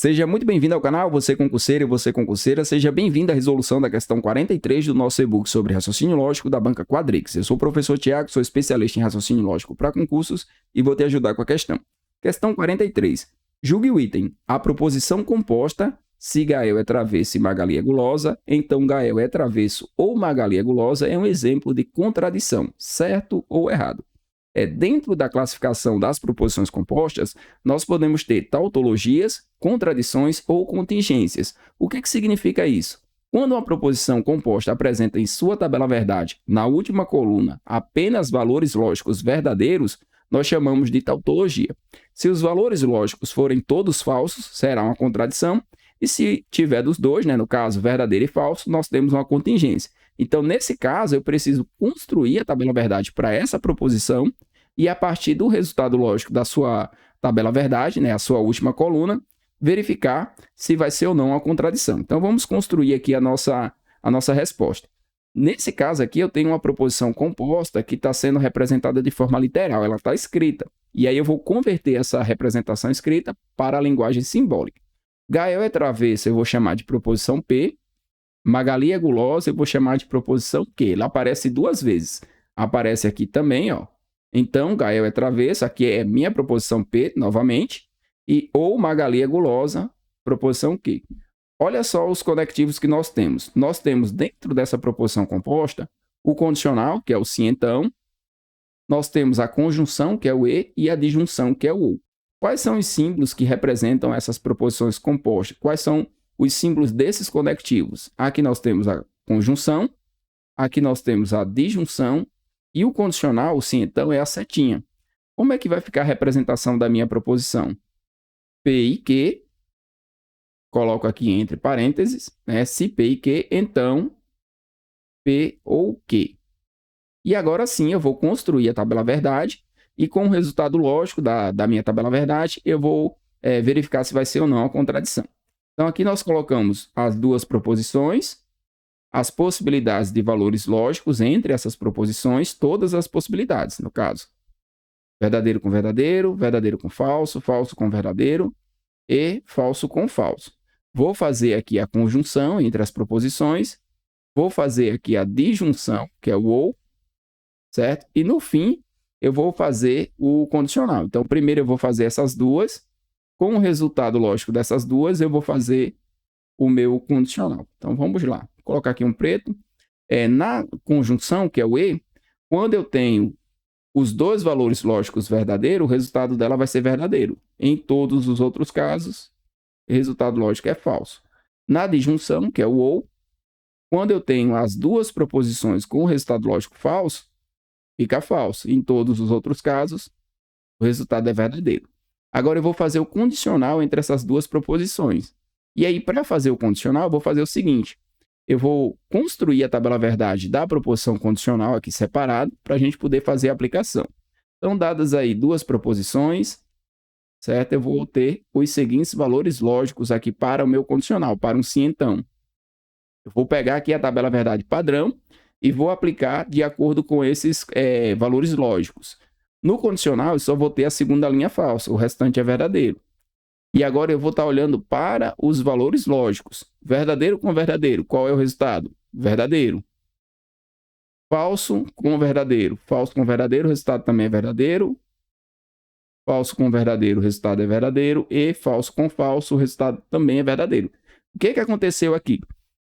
Seja muito bem-vindo ao canal, você concurseiro e você concurseira, seja bem-vindo à resolução da questão 43 do nosso e-book sobre raciocínio lógico da banca Quadrix. Eu sou o professor Tiago, sou especialista em raciocínio lógico para concursos e vou te ajudar com a questão. Questão 43. Julgue o item. A proposição composta, se Gael é travesso e Magali é gulosa, então Gael é travesso ou Magali é gulosa, é um exemplo de contradição, certo ou errado. Dentro da classificação das proposições compostas, nós podemos ter tautologias, contradições ou contingências. O que significa isso? Quando uma proposição composta apresenta em sua tabela verdade, na última coluna, apenas valores lógicos verdadeiros, nós chamamos de tautologia. Se os valores lógicos forem todos falsos, será uma contradição, e se tiver dos dois, no caso verdadeiro e falso, nós temos uma contingência. Então, nesse caso, eu preciso construir a tabela verdade para essa proposição e, a partir do resultado lógico da sua tabela verdade, a sua última coluna, verificar se vai ser ou não uma contradição. Então, vamos construir aqui a nossa resposta. Nesse caso aqui, eu tenho uma proposição composta que está sendo representada de forma literal, ela está escrita. E aí eu vou converter essa representação escrita para a linguagem simbólica. Gael é travesso, eu vou chamar de proposição P. Magali é gulosa, eu vou chamar de proposição Q. Ela aparece duas vezes. Aparece aqui também, ó. Então, Gael é travesso, aqui é minha proposição P, novamente. E ou Magali é gulosa, proposição Q. Olha só os conectivos que nós temos. Nós temos dentro dessa proposição composta o condicional, que é o se então. Nós temos a conjunção, que é o e a disjunção, que é o ou. Quais são os símbolos que representam essas proposições compostas? Quais são os símbolos desses conectivos? Aqui nós temos a conjunção, aqui nós temos a disjunção e o condicional, o se então, é a setinha. Como é que vai ficar a representação da minha proposição? P e Q, coloco aqui entre parênteses, se P e Q, então P ou Q. E agora sim eu vou construir a tabela verdade e com o resultado lógico da minha tabela verdade, eu vou verificar se vai ser ou não a contradição. Então, aqui nós colocamos as duas proposições, as possibilidades de valores lógicos entre essas proposições, todas as possibilidades, no caso. Verdadeiro com falso, falso com verdadeiro e falso com falso. Vou fazer aqui a conjunção entre as proposições, vou fazer aqui a disjunção, que é o ou, certo? E no fim, eu vou fazer o condicional. Então, primeiro eu vou fazer essas duas. Com o resultado lógico dessas duas, eu vou fazer o meu condicional. Então, vamos lá. Vou colocar aqui um preto. Na conjunção, que é o e, quando eu tenho os dois valores lógicos verdadeiros, o resultado dela vai ser verdadeiro. Em todos os outros casos, o resultado lógico é falso. Na disjunção, que é o ou, quando eu tenho as duas proposições com o resultado lógico falso, fica falso. Em todos os outros casos, o resultado é verdadeiro. Agora eu vou fazer o condicional entre essas duas proposições. E aí, para fazer o condicional, eu vou fazer o seguinte. Eu vou construir a tabela verdade da proposição condicional aqui separado, para a gente poder fazer a aplicação. Então, dadas aí duas proposições, certo? Eu vou ter os seguintes valores lógicos aqui para o meu condicional, para um se então. Eu vou pegar aqui a tabela verdade padrão e vou aplicar de acordo com esses valores lógicos. No condicional, eu só vou ter a segunda linha falsa, o restante é verdadeiro. E agora eu vou estar olhando para os valores lógicos. Verdadeiro com verdadeiro, qual é o resultado? Verdadeiro. Falso com verdadeiro, o resultado também é verdadeiro. Falso com verdadeiro, o resultado é verdadeiro. E falso com falso, o resultado também é verdadeiro. O que aconteceu aqui?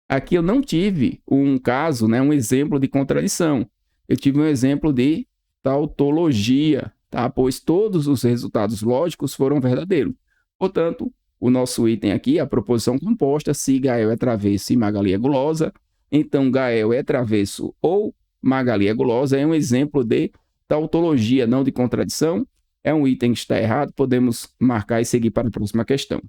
Aqui eu não tive um caso, um exemplo de contradição. Eu tive um exemplo de tautologia, tá? Pois todos os resultados lógicos foram verdadeiros. Portanto, o nosso item aqui, a proposição composta, se Gael é travesso e Magali é gulosa, então Gael é travesso ou Magali é gulosa, é um exemplo de tautologia, não de contradição. É um item que está errado, podemos marcar e seguir para a próxima questão.